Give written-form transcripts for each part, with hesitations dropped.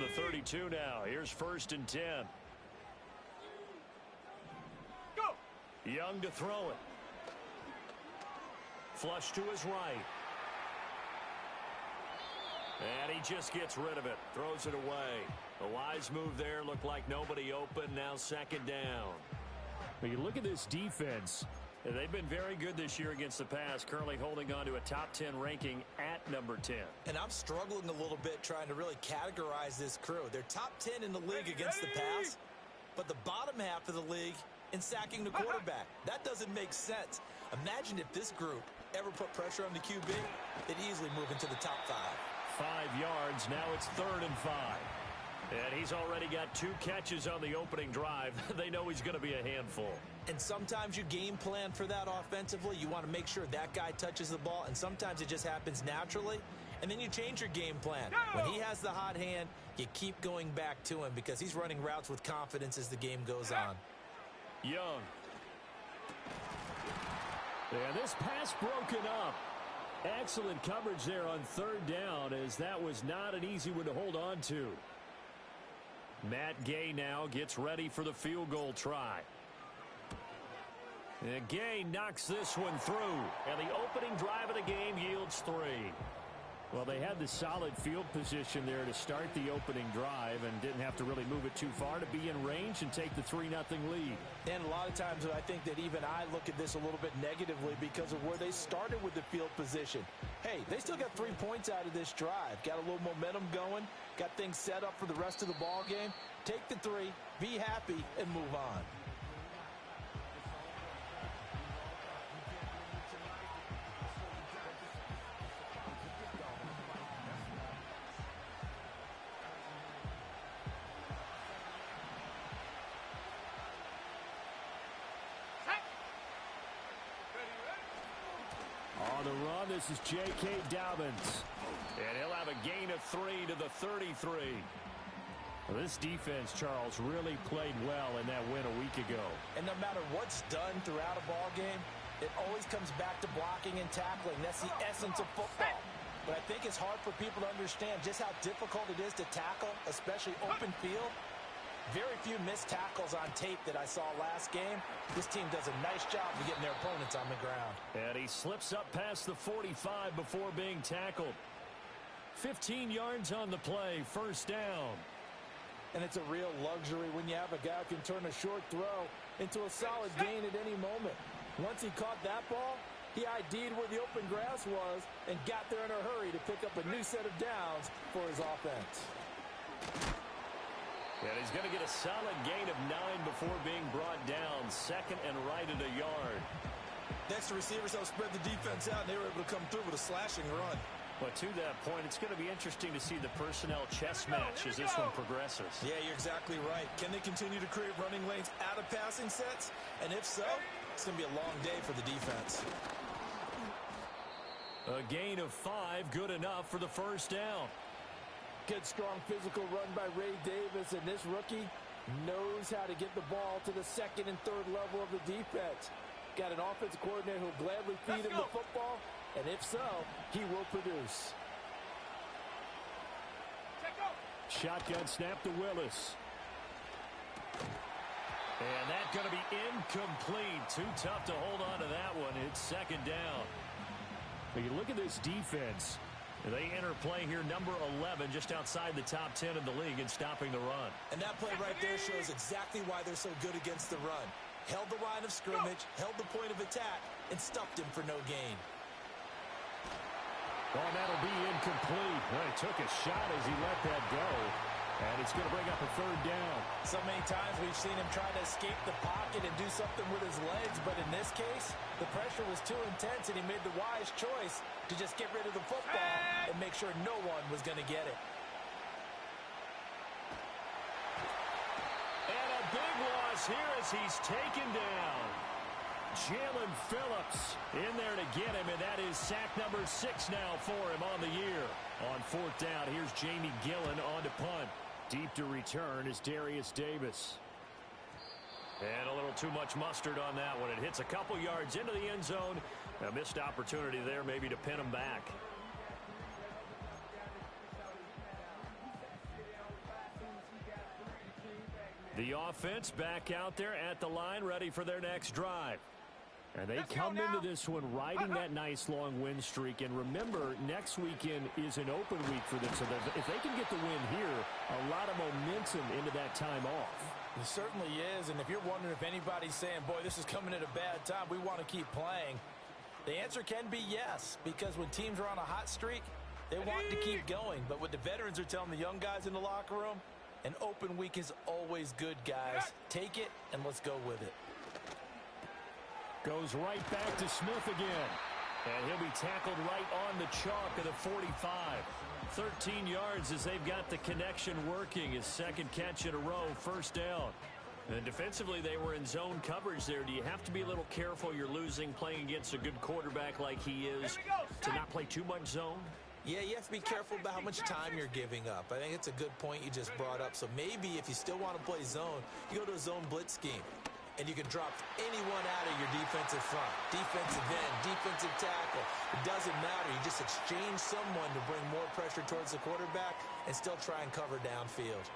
the 32 now. Here's 1st and 10. Go! Young to throw it. Flush to his right. And he just gets rid of it. Throws it away. A wise move there. Looked like nobody open. Now 2nd down. When you look at this defense, they've been very good this year against the pass, currently holding on to a top 10 ranking at number 10. And I'm struggling a little bit trying to really categorize this crew. They're top 10 in the league against the pass, but the bottom half of the league in sacking the quarterback. That doesn't make sense. Imagine if this group ever put pressure on the QB, they'd easily move into the top 5. 5 yards. Now it's 3rd and 5. And he's already got 2 catches on the opening drive. They know he's going to be a handful. And sometimes you game plan for that offensively. You want to make sure that guy touches the ball, and sometimes it just happens naturally. And then you change your game plan. When he has the hot hand, you keep going back to him because he's running routes with confidence as the game goes on. Young. And this pass broken up. Excellent coverage there on 3rd down, as that was not an easy one to hold on to. Matt Gay now gets ready for the field goal try. And Gay knocks this one through. And the opening drive of the game yields 3. Well, they had the solid field position there to start the opening drive and didn't have to really move it too far to be in range and take the 3-0 lead. And a lot of times I think that even I look at this a little bit negatively because of where they started with the field position. Hey, they still got 3 points out of this drive. Got a little momentum going. Got things set up for the rest of the ball game. Take the 3, be happy, and move on. On the run, this is J.K. Dobbins. And he'll have a gain of 3 to the 33. Well, this defense, Charles, really played well in that win a week ago. And no matter what's done throughout a ball game, it always comes back to blocking and tackling. That's the essence of football. But I think it's hard for people to understand just how difficult it is to tackle, especially open field. Very few missed tackles on tape that I saw last game. This team does a nice job of getting their opponents on the ground. And he slips up past the 45 before being tackled. 15 yards on the play, 1st down. And it's a real luxury when you have a guy who can turn a short throw into a solid gain at any moment. Once he caught that ball, he ID'd where the open grass was and got there in a hurry to pick up a new set of downs for his offense. And he's going to get a solid gain of 9 before being brought down. 2nd and right at a yard. Next, the receivers helped spread the defense out, and they were able to come through with a slashing run. But to that point, it's going to be interesting to see the personnel chess match as this one progresses. Yeah, you're exactly right. Can they continue to create running lanes out of passing sets? And if so, it's going to be a long day for the defense. A gain of 5, good enough for the 1st down. Good, strong physical run by Ray Davis, and this rookie knows how to get the ball to the 2nd and 3rd level of the defense. Got an offensive coordinator who'll gladly feed him the football, and if so, he will produce. Shotgun snap to Willis. And that's going to be incomplete. Too tough to hold on to that one. It's 2nd down. But you look at this defense. They enter play here, number 11, just outside the top 10 in the league in stopping the run. And that play right there shows exactly why they're so good against the run. Held the line of scrimmage, held the point of attack, and stuffed him for no gain. Well, that'll be incomplete. Well, he took a shot as he let that go. And it's going to bring up a 3rd down. So many times we've seen him try to escape the pocket and do something with his legs, but in this case, the pressure was too intense, and he made the wise choice to just get rid of the football and make sure no one was going to get it. And a big loss here as he's taken down. Jalen Phillips in there to get him, and that is sack number 6 now for him on the year. On 4th down, here's Jamie Gillen on to punt. Deep to return is Darius Davis. And a little too much mustard on that one. It hits a couple yards into the end zone. A missed opportunity there maybe to pin him back. The offense back out there at the line, ready for their next drive. And they come into this one riding that nice long win streak. And remember, next weekend is an open week for them. So if they can get the win here, a lot of momentum into that time off. It certainly is. And if you're wondering if anybody's saying, boy, this is coming at a bad time, we want to keep playing, the answer can be yes. Because when teams are on a hot streak, they want to keep going. But what the veterans are telling the young guys in the locker room, an open week is always good, guys. Take it, and let's go with it. Goes right back to Smith again. And he'll be tackled right on the chalk of the 45. 13 yards as they've got the connection working. His second catch in a row, first down. And defensively, they were in zone coverage there. Do you have to be a little careful you're losing playing against a good quarterback like he is to not play too much zone? Yeah, you have to be careful about how much time you're giving up. I think it's a good point you just brought up. So maybe if you still want to play zone, you go to a zone blitz scheme. And you can drop anyone out of your defensive front. Defensive end, defensive tackle. It doesn't matter. You just exchange someone to bring more pressure towards the quarterback and still try and cover downfield.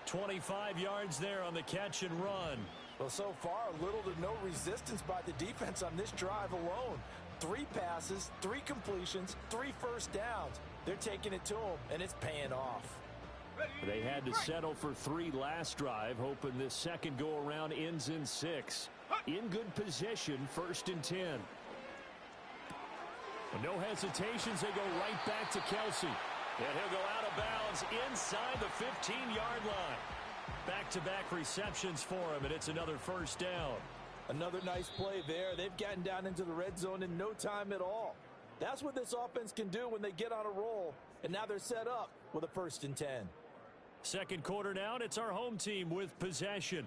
25 yards there on the catch and run. Well, so far, little to no resistance by the defense on this drive alone. 3 passes, 3 completions, 3 first downs. They're taking it to them, and it's paying off. They had to settle for 3 last drive, hoping this second go-around ends in 6. In good position, 1st and 10. No hesitations, they go right back to Kelsey. And he'll go out of bounds inside the 15-yard line. Back-to-back receptions for him, and it's another first down. Another nice play there. They've gotten down into the red zone in no time at all. That's what this offense can do when they get on a roll. And now they're set up with a 1st and 10. Second quarter down, it's our home team with possession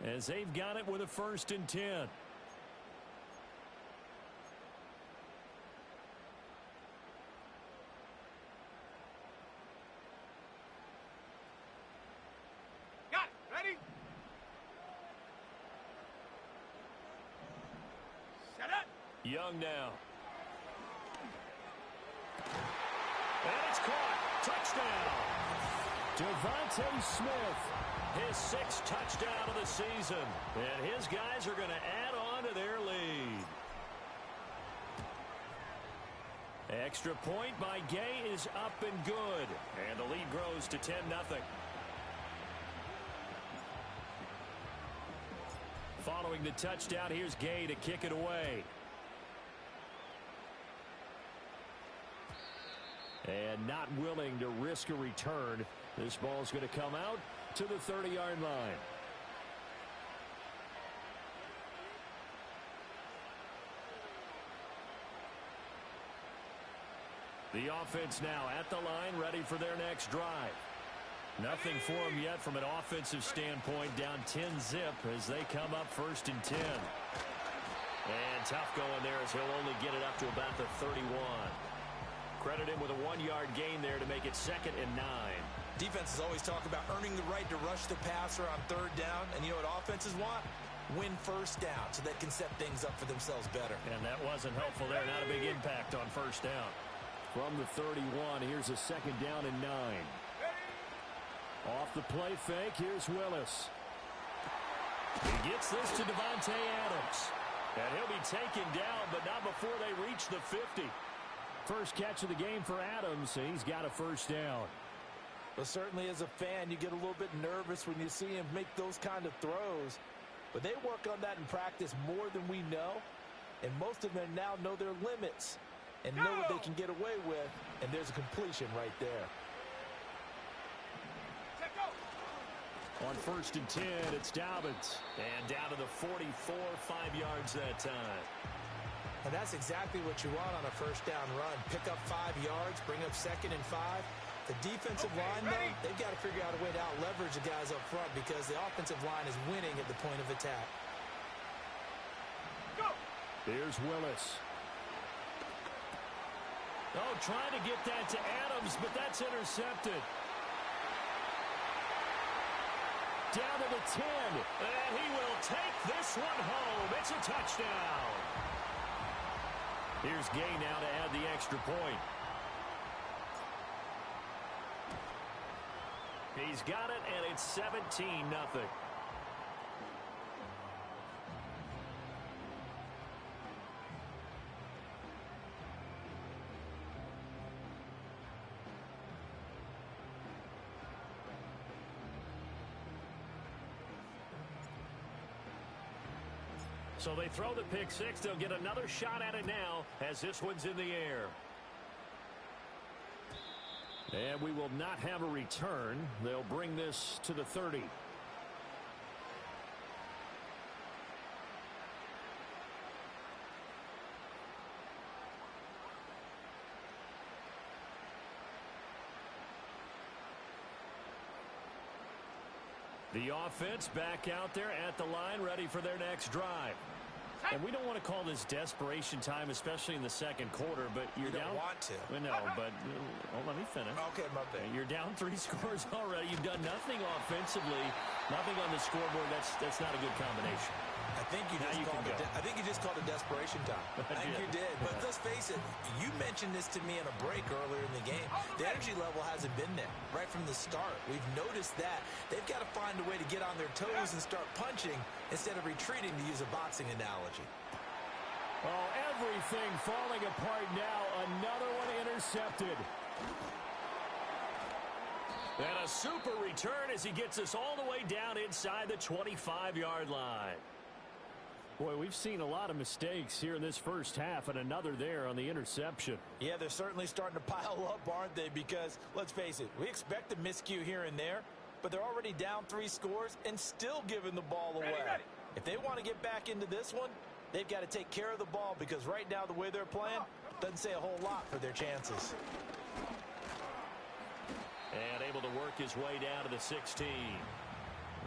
as they've got it with a 1st and 10. Got it. Ready? Set it. Young now. And it's caught. Touchdown. Devontae Smith, his 6th touchdown of the season. And his guys are going to add on to their lead. Extra point by Gay is up and good. And the lead grows to 10-0. Following the touchdown, here's Gay to kick it away. And not willing to risk a return. This ball's going to come out to the 30-yard line. The offense now at the line, ready for their next drive. Nothing for them yet from an offensive standpoint. Down 10-0 as they come up 1st and 10. And tough going there as he'll only get it up to about the 31. Credit him with a 1-yard gain there to make it 2nd and 9. Defenses always talk about earning the right to rush the passer on 3rd down. And you know what offenses want? Win 1st down so they can set things up for themselves better. And that wasn't helpful there. Not a big impact on 1st down. From the 31, here's a 2nd down and 9. Off the play fake, here's Willis. He gets this to Devontae Adams. And he'll be taken down, but not before they reach the 50. First catch of the game for Adams, and he's got a 1st down. But certainly as a fan, you get a little bit nervous when you see him make those kind of throws. But they work on that in practice more than we know. And most of them now know their limits and know what they can get away with. And there's a completion right there. On 1st and 10, it's Dobbins. And down to the 44, 5 yards that time. And that's exactly what you want on a 1st down run. Pick up 5 yards, bring up 2nd and 5. The defensive line, though, they've got to figure out a way to out-leverage the guys up front because the offensive line is winning at the point of attack. Go. Here's Willis. Oh, trying to get that to Adams, but that's intercepted. Down to the 10, and he will take this one home. It's a touchdown. Here's Gay now to add the extra point. He's got it, and it's 17-0. So they throw the pick six. They'll get another shot at it now as this one's in the air. And we will not have a return. They'll bring this to the 30. The offense back out there at the line, ready for their next drive. And we don't want to call this desperation time, especially in the second quarter, but you're down. You don't want to. No, but let me finish. Okay, my bad. You're down 3 scores already. You've done nothing offensively, nothing on the scoreboard. That's not a good combination. I think you just called it desperation time. I think you did. But let's face it, you mentioned this to me in a break earlier in the game. The energy level hasn't been there right from the start. We've noticed that. They've got to find a way to get on their toes and start punching instead of retreating, to use a boxing analogy. Oh, everything falling apart now. Another one intercepted. And a super return as he gets us all the way down inside the 25-yard line. Boy, we've seen a lot of mistakes here in this first half, and another there on the interception. Yeah, they're certainly starting to pile up, aren't they? Because, let's face it, we expect a miscue here and there, but they're already down 3 scores and still giving the ball away. Ready. If they want to get back into this one, they've got to take care of the ball, because right now the way they're playing doesn't say a whole lot for their chances. And able to work his way down to the 16.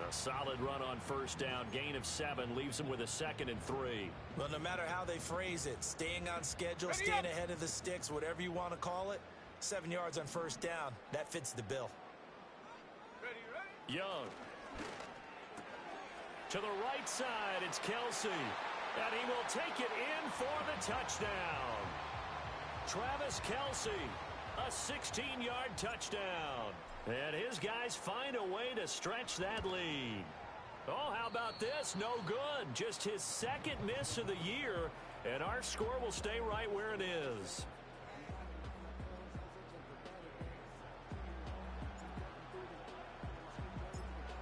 A solid run on first down. Gain of 7 leaves him with a 2nd and 3. Well, no matter how they phrase it, staying on schedule, staying ahead of the sticks, whatever you want to call it, 7 yards on first down, that fits the bill. Ready. Young. To the right side, it's Kelsey. And he will take it in for the touchdown. Travis Kelsey, a 16-yard touchdown. And his guys find a way to stretch that lead. Oh, how about this? No good. Just his 2nd miss of the year, and our score will stay right where it is.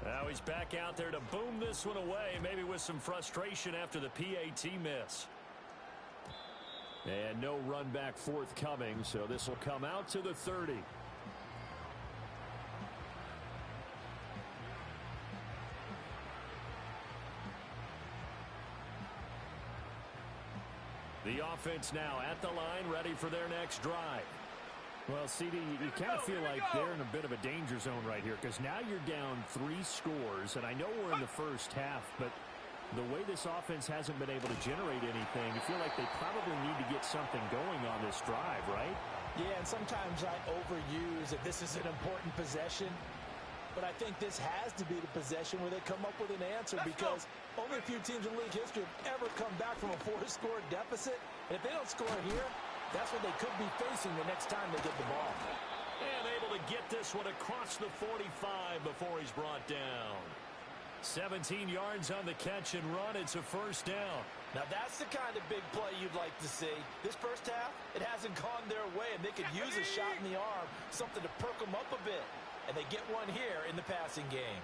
Now he's back out there to boom this one away, maybe with some frustration after the PAT miss. And no run back forthcoming, so this will come out to the 30. The offense now at the line, ready for their next drive. Well, CD, you kind of feel like they're in a bit of a danger zone right here, because now you're down 3 scores, and I know we're in the first half, but the way this offense hasn't been able to generate anything, you feel like they probably need to get something going on this drive, right? Yeah, and sometimes I overuse that this is an important possession, but I think this has to be the possession where they come up with an answer, because only a few teams in league history have ever come back from a 4-score deficit. And if they don't score here, that's what they could be facing the next time they get the ball. And able to get this one across the 45 before he's brought down. 17 yards on the catch and run. It's a first down. Now that's the kind of big play you'd like to see. This first half, it hasn't gone their way, and they could use a shot in the arm, something to perk them up a bit. And they get one here in the passing game.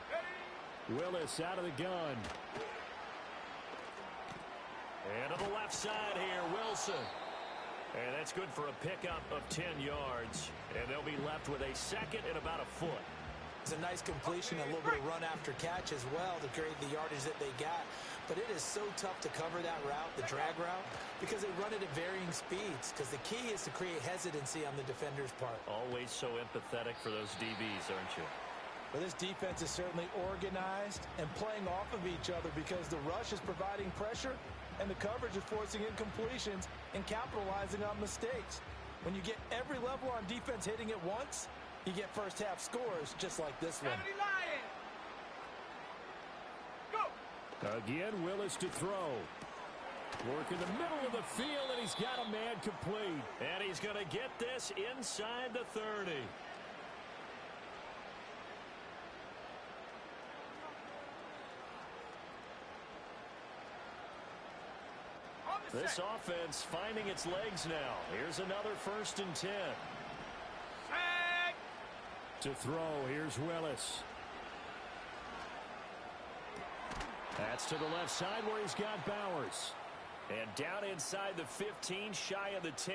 Willis out of the gun. And to the left side here, Wilson. And that's good for a pickup of 10 yards. And they'll be left with a 2nd and about a foot. It's a nice completion, a little bit of run after catch as well to create the yardage that they got. But it is so tough to cover that route, the drag route, because they run it at varying speeds. Because the key is to create hesitancy on the defender's part. Always so empathetic for those DBs, aren't you? Well, this defense is certainly organized and playing off of each other, because the rush is providing pressure and the coverage is forcing incompletions and capitalizing on mistakes. When you get every level on defense hitting it once, you get first half scores just like this one. Again, Willis to throw. Work in the middle of the field, and he's got a man complete. And he's going to get this inside the 30. This offense finding its legs now. Here's another 1st and 10. Set. To throw, here's Willis. That's to the left side where he's got Bowers. And down inside the 15, shy of the 10.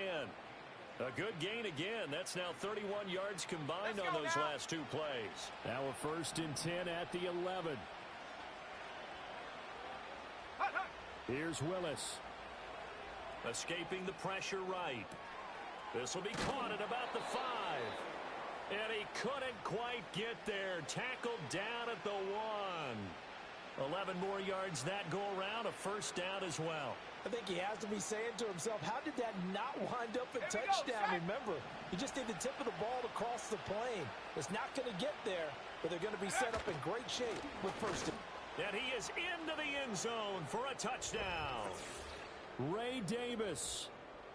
A good gain again. That's now 31 yards combined on those last 2 plays. Now a 1st and 10 at the 11. Here's Willis. Escaping the pressure right. This will be caught at about the 5. And he couldn't quite get there. Tackled down at the 1. 11 more yards that go around. A 1st down as well. I think he has to be saying to himself, how did that not wind up a touchdown? Remember, you just need the tip of the ball to cross the plane. It's not going to get there, but they're going to be set up in great shape with 1st. And he is into the end zone for a touchdown. Ray Davis,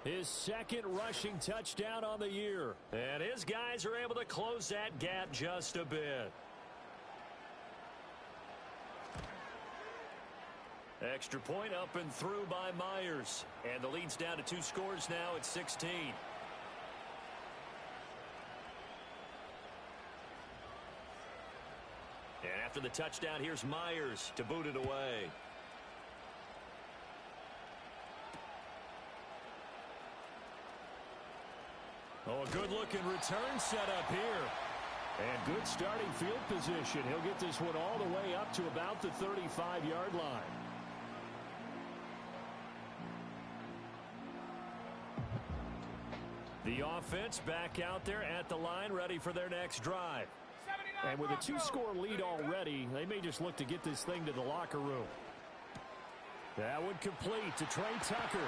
his 2nd rushing touchdown on the year. And his guys are able to close that gap just a bit. Extra point up and through by Myers. And the lead's down to 2 scores now at 16. And after the touchdown, here's Myers to boot it away. Oh, a good-looking return set up here. And good starting field position. He'll get this one all the way up to about the 35-yard line. The offense back out there at the line, ready for their next drive. And with a 2-score lead already, they may just look to get this thing to the locker room. That would complete to Trey Tucker.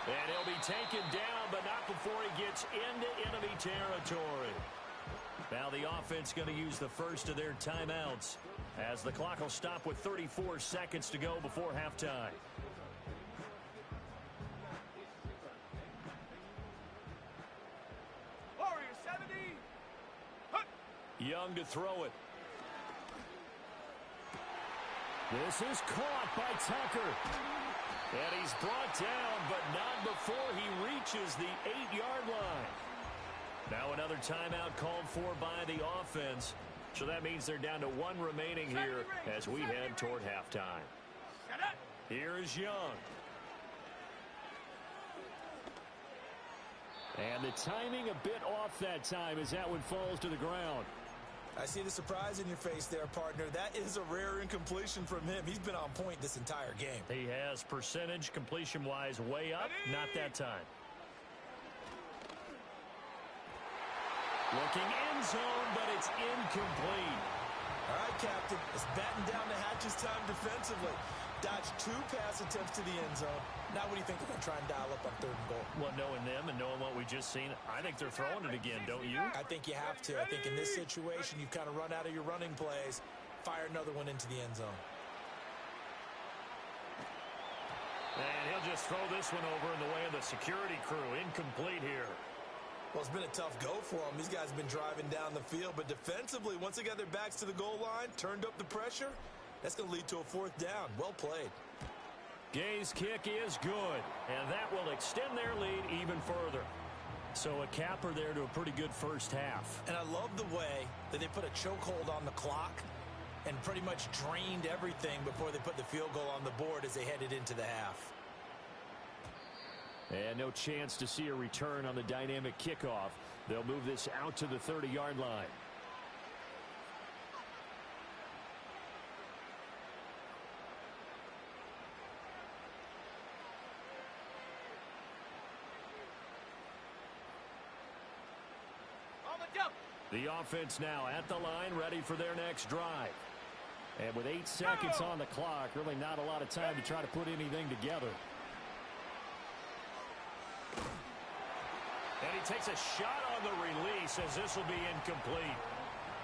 And he'll be taken down, but not before he gets into enemy territory. Now the offense going to use the first of their timeouts as the clock will stop with 34 seconds to go before halftime. Young to throw it. This is caught by Tucker. And he's brought down, but not before he reaches the 8-yard line. Now another timeout called for by the offense. So that means they're down to 1 remaining here as we head toward halftime. Here is Young. And the timing a bit off that time as that one falls to the ground. I see the surprise in your face there, partner. That is a rare incompletion from him. He's been on point this entire game. He has percentage completion-wise way up. Not that time. Looking end zone, but it's incomplete. All right, Captain. It's batting down the hatches time defensively. Dodged 2 pass attempts to the end zone. Now what do you think they're going to try and dial up on 3rd and goal? Well, knowing them and knowing what we just seen, I think they're throwing it again, don't you? I think you have to. I think in this situation, you've kind of run out of your running plays. Fire another one into the end zone. And he'll just throw this one over in the way of the security crew. Incomplete here. Well, it's been a tough go for them. These guys have been driving down the field, but defensively, once they got their backs to the goal line, turned up the pressure, that's going to lead to a 4th down. Well played. Gay's kick is good, and that will extend their lead even further. So a capper there to a pretty good first half. And I love the way that they put a chokehold on the clock and pretty much drained everything before they put the field goal on the board as they headed into the half. And no chance to see a return on the dynamic kickoff. They'll move this out to the 30-yard line. The offense now at the line, ready for their next drive. And with 8 seconds on the clock, really not a lot of time to try to put anything together. And he takes a shot on the release as this will be incomplete.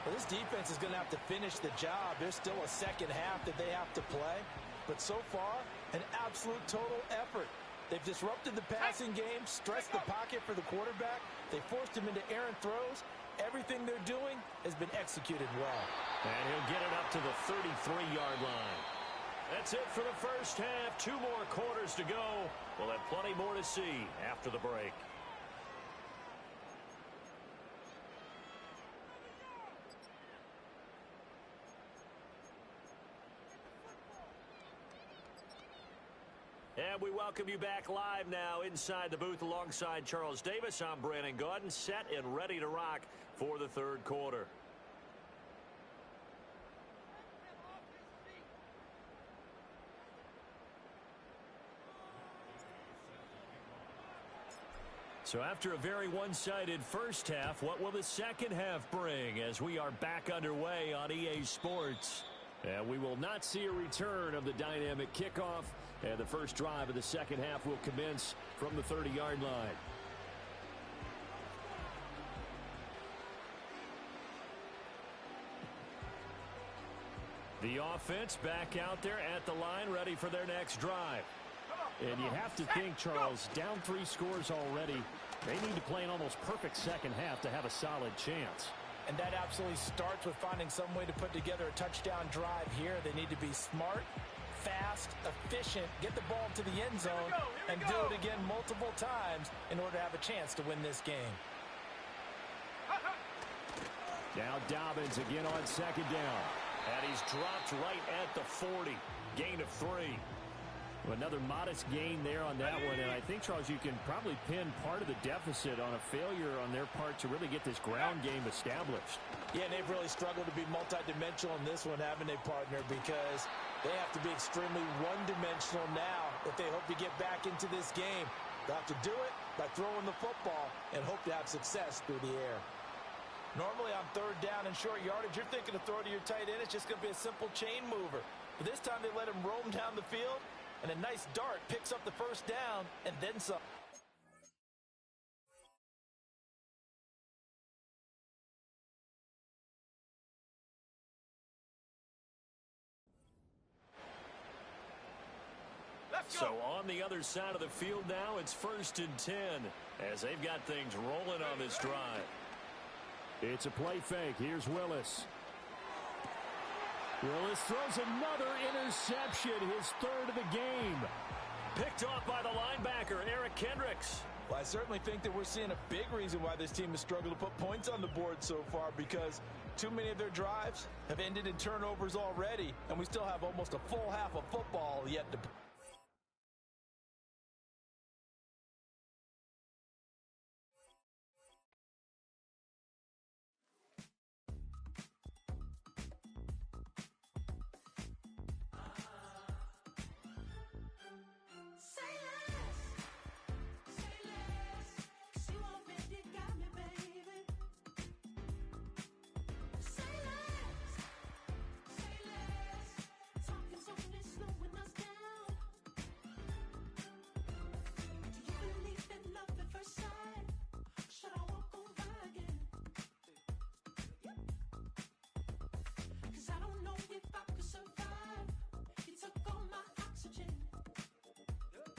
Well, this defense is going to have to finish the job. There's still a second half that they have to play. But so far, an absolute total effort. They've disrupted the passing game, stressed the pocket for the quarterback. They forced him into errant throws. Everything they're doing has been executed well. And he'll get it up to the 33-yard line. That's it for the first half. 2 more quarters to go. We'll have plenty more to see after the break. And we welcome you back live now inside the booth alongside Charles Davis. I'm Brandon Gaudin, set and ready to rock for the third quarter. So after a very one-sided first half, what will the second half bring as we are back underway on EA Sports? And we will not see a return of the dynamic kickoff. And the first drive of the second half will commence from the 30-yard line. The offense back out there at the line, ready for their next drive. And you have to think, Charles, down 3 scores already. They need to play an almost perfect second half to have a solid chance. And that absolutely starts with finding some way to put together a touchdown drive here. They need to be smart, fast, efficient, get the ball to the end zone, and do it again multiple times in order to have a chance to win this game. Now Dobbins again on second down. And he's dropped right at the 40. Gain of 3. Another modest gain there on that one, and I think, Charles, you can probably pin part of the deficit on a failure on their part to really get this ground game established. Yeah, and they've really struggled to be multidimensional in this one, haven't they, partner? Because they have to be extremely one-dimensional now if they hope to get back into this game. They'll have to do it by throwing the football and hope to have success through the air. Normally on third down and short yardage, you're thinking to throw to your tight end. It's just going to be a simple chain mover. But this time they let him roam down the field. And a nice dart picks up the first down and then some. So on the other side of the field now, it's 1st and 10 as they've got things rolling on this drive. It's a play fake. Here's Willis. Willis throws another interception, his 3rd of the game. Picked off by the linebacker, Eric Kendricks. Well, I certainly think that we're seeing a big reason why this team has struggled to put points on the board so far, because too many of their drives have ended in turnovers already, and we still have almost a full half of football yet to